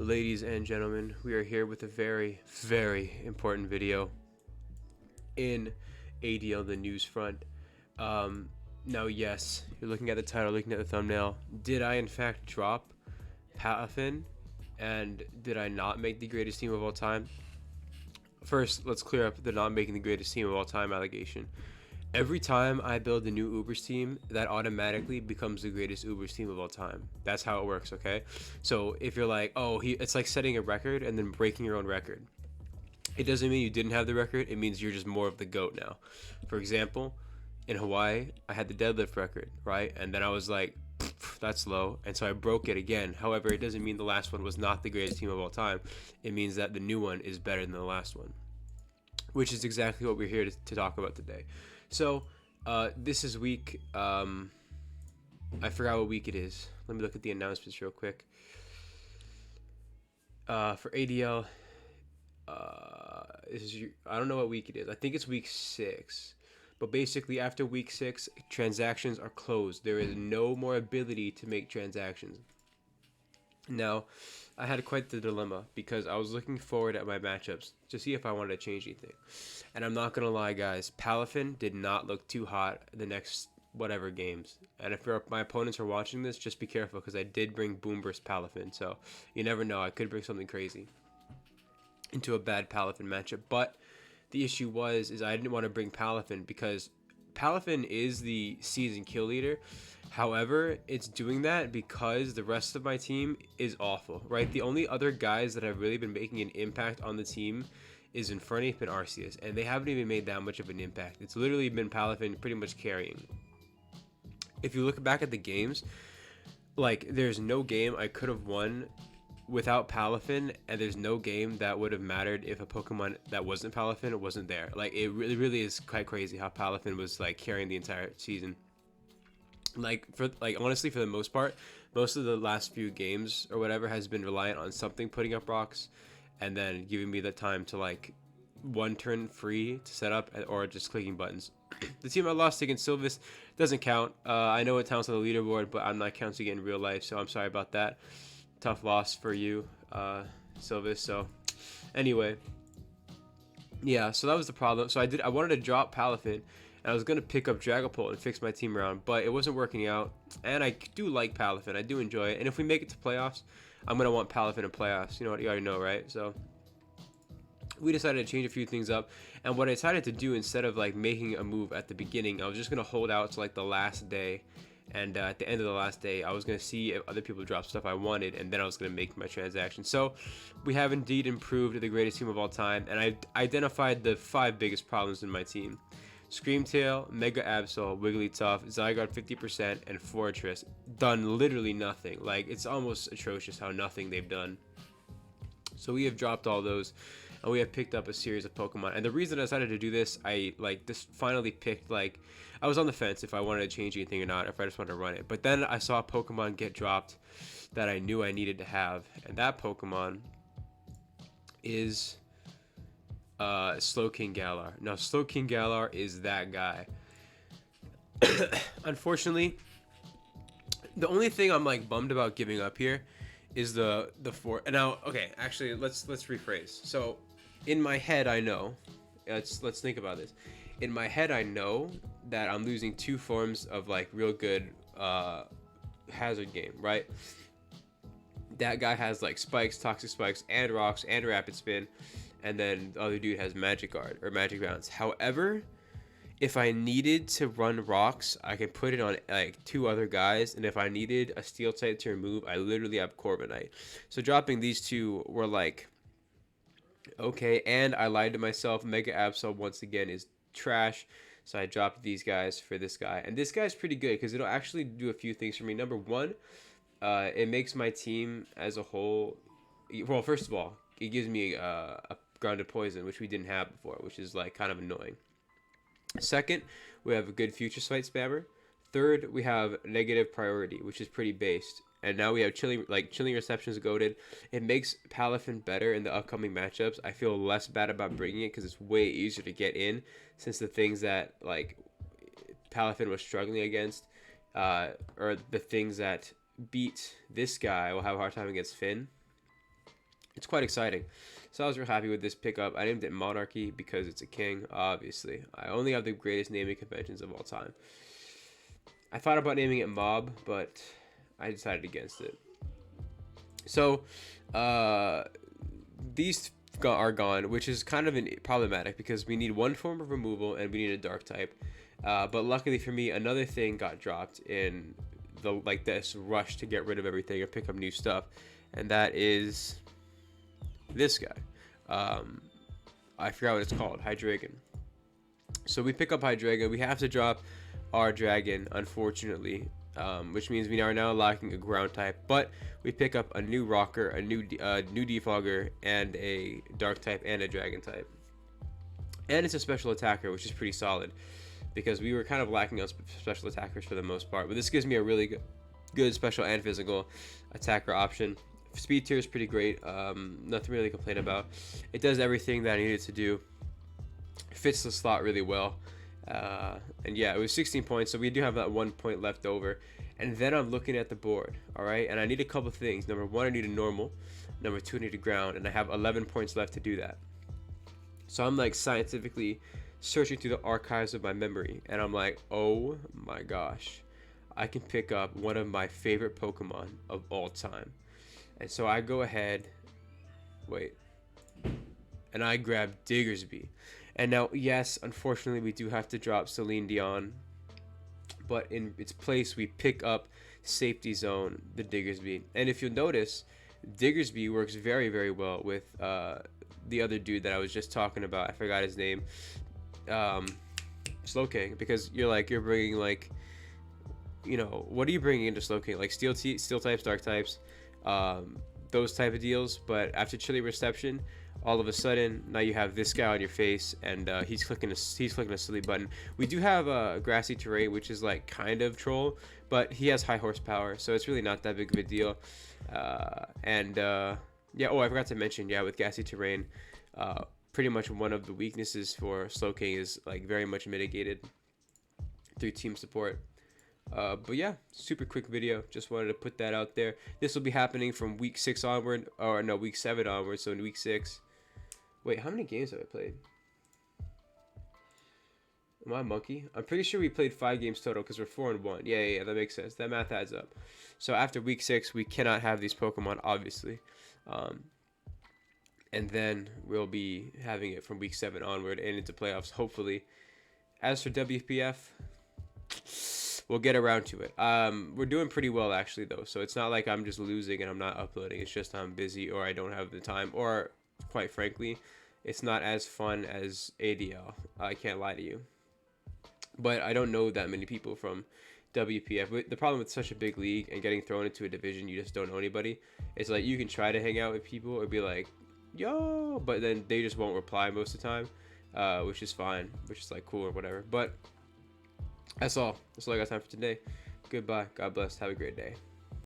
Ladies and gentlemen, we are here with a very, very important video in ADL, the news front. Now, yes, you're looking at the title, looking at the thumbnail. Did I, in fact, drop Palafin? And did I not make the greatest team of all time? First, let's clear up the not making the greatest team of all time allegation. Every time I build a new Ubers team, that automatically becomes the greatest Ubers team of all time. That's how it works, okay? So if you're like, oh, it's like setting a record and then breaking your own record. It doesn't mean you didn't have the record. It means you're just more of the GOAT now. For example, in Hawaii, I had the deadlift record, right? And then I was like, that's low. And so I broke it again. However, it doesn't mean the last one was not the greatest team of all time. It means that the new one is better than the last one, which is exactly what we're here to talk about today. So, this is week, I forgot what week it is. Let me look at the announcements real quick. For ADL, I don't know what week it is. I think it's week 6. But basically, after week 6, transactions are closed. There is no more ability to make transactions. Now, I had quite the dilemma because I was looking forward at my matchups to see if I wanted to change anything. And I'm not going to lie, guys, Palafin did not look too hot the next whatever games. And if my opponents are watching this, just be careful because I did bring Boom Burst Palafin. So you never know. I could bring something crazy into a bad Palafin matchup. But the issue is I didn't want to bring Palafin because Palafin is the season kill leader. However, it's doing that because the rest of my team is awful, right? The only other guys that have really been making an impact on the team is Infernape and Arceus, and they haven't even made that much of an impact. It's literally been Palafin pretty much carrying. If you look back at the games, like, there's no game I could have won without Palafin, and there's no game that would have mattered if a Pokemon that wasn't Palafin wasn't there. Like, it really is quite crazy how Palafin was, like, carrying the entire season. Honestly, for the most part, most of the last few games or whatever has been reliant on something putting up rocks and then giving me the time to, like, one turn free to set up or just clicking buttons. The team I lost against Sylvis doesn't count. I know it counts on the leaderboard, but I'm not counting it in real life, so I'm sorry about that. Tough loss for you, Sylvis. So anyway, yeah, so that was the problem. So I wanted to drop Palafin, and I was going to pick up Dragapult and fix my team around, but it wasn't working out. And I do like Palafin. I do enjoy it. And if we make it to playoffs, I'm going to want Palafin in playoffs. You know what? You already know, right? So we decided to change a few things up. And what I decided to do, instead of, like, making a move at the beginning, I was just going to hold out to, like, the last day. And at the end of the last day, I was going to see if other people dropped stuff I wanted, and then I was going to make my transaction. So we have indeed improved the greatest team of all time, and I identified the 5 biggest problems in my team. Screamtail, Mega Absol, Wigglytuff, Zygarde 50%, and Fortress done literally nothing. Like, it's almost atrocious how nothing they've done. So we have dropped all those, and we have picked up a series of Pokemon. And the reason I decided to do this, I just finally picked, like, I was on the fence if I wanted to change anything or not, if I just wanted to run it. But then I saw a Pokemon get dropped that I knew I needed to have, and that Pokemon is Slowking Galar. Now, Slowking Galar is that guy. Unfortunately, the only thing I'm, like, bummed about giving up here is the four. Now, okay, actually, let's rephrase. So, in my head, I know. Let's think about this. In my head, I know that I'm losing 2 forms of, like, real good hazard game, right? That guy has, like, spikes, toxic spikes, and rocks, and rapid spin. And then the other dude has Magic Guard or Magic Bounce. However, if I needed to run rocks, I can put it on, like, 2 other guys. And if I needed a steel type to remove, I literally have Corviknight. So dropping these 2 were like, okay. And I lied to myself. Mega Absol once again is trash. So I dropped these guys for this guy. And this guy's pretty good because it'll actually do a few things for me. Number 1, it makes my team as a whole. Well, first of all, it gives me a grounded poison, which we didn't have before, which is, like, kind of annoying. Second, we have a good future sight spammer. Third, we have negative priority, which is pretty based. And now we have chilling receptions goaded. It makes Palafin better in the upcoming matchups. I feel less bad about bringing it because it's way easier to get in, since the things that, like, Palafin was struggling against, or the things that beat this guy will have a hard time against Finn. It's quite exciting. So I was real happy with this pickup. I named it Monarchy because it's a king, obviously. I only have the greatest naming conventions of all time. I thought about naming it Mob, but I decided against it. So these are gone, which is kind of problematic because we need one form of removal and we need a dark type. But luckily for me, another thing got dropped in this rush to get rid of everything and pick up new stuff, and that is this guy. I forgot what it's called. Hydreigon. So we pick up Hydreigon. We have to drop our dragon, unfortunately, which means we are now lacking a ground type. But we pick up a new rocker, a new defogger, and a dark type and a dragon type. And it's a special attacker, which is pretty solid because we were kind of lacking on special attackers for the most part. But this gives me a really good special and physical attacker option. Speed tier is pretty great. Nothing really to complain about. It does everything that I needed to do. Fits the slot really well. And yeah, it was 16 points, so we do have that 1 point left over. And then I'm looking at the board, all right? And I need a couple things. Number one, I need a normal. Number two, I need a ground. And I have 11 points left to do that. So I'm like scientifically searching through the archives of my memory. And I'm like, oh my gosh. I can pick up one of my favorite Pokemon of all time. And so I go ahead, and I grab Diggersby. And now, yes, unfortunately, we do have to drop Celine Dion. But in its place, we pick up Safety Zone, the Diggersby. And if you'll notice, Diggersby works very, very well with the other dude that I was just talking about. I forgot his name. Slowking. Because you're bringing, like, you know, what are you bringing into Slowking? Like steel types, dark types. Those type of deals, but after Chilly Reception, all of a sudden now you have this guy on your face, and he's clicking a silly button. We do have a Grassy Terrain, which is like kind of troll, but he has high horsepower, so it's really not that big of a deal. Yeah, oh, I forgot to mention, yeah, with Grassy Terrain, pretty much one of the weaknesses for Slowking is like very much mitigated through team support. But yeah, super quick video. Just wanted to put that out there. This will be happening from week 6 onward, or no, week 7 onward. So in week 6, wait, how many games have I played? Am I a monkey? I'm pretty sure we played 5 games total because we're 4-1. Yeah, that makes sense. That math adds up. So after week 6, we cannot have these Pokemon, obviously. And then we'll be having it from week 7 onward and into playoffs, hopefully. As for WPF, we'll get around to it. We're doing pretty well, actually, though. So it's not like I'm just losing and I'm not uploading. It's just I'm busy or I don't have the time. Or, quite frankly, it's not as fun as ADL. I can't lie to you. But I don't know that many people from WPF. The problem with such a big league and getting thrown into a division you just don't know anybody, it's like you can try to hang out with people or be like, yo, but then they just won't reply most of the time, which is fine, which is like cool or whatever. But that's all I got time for today. Goodbye. God bless. Have a great day.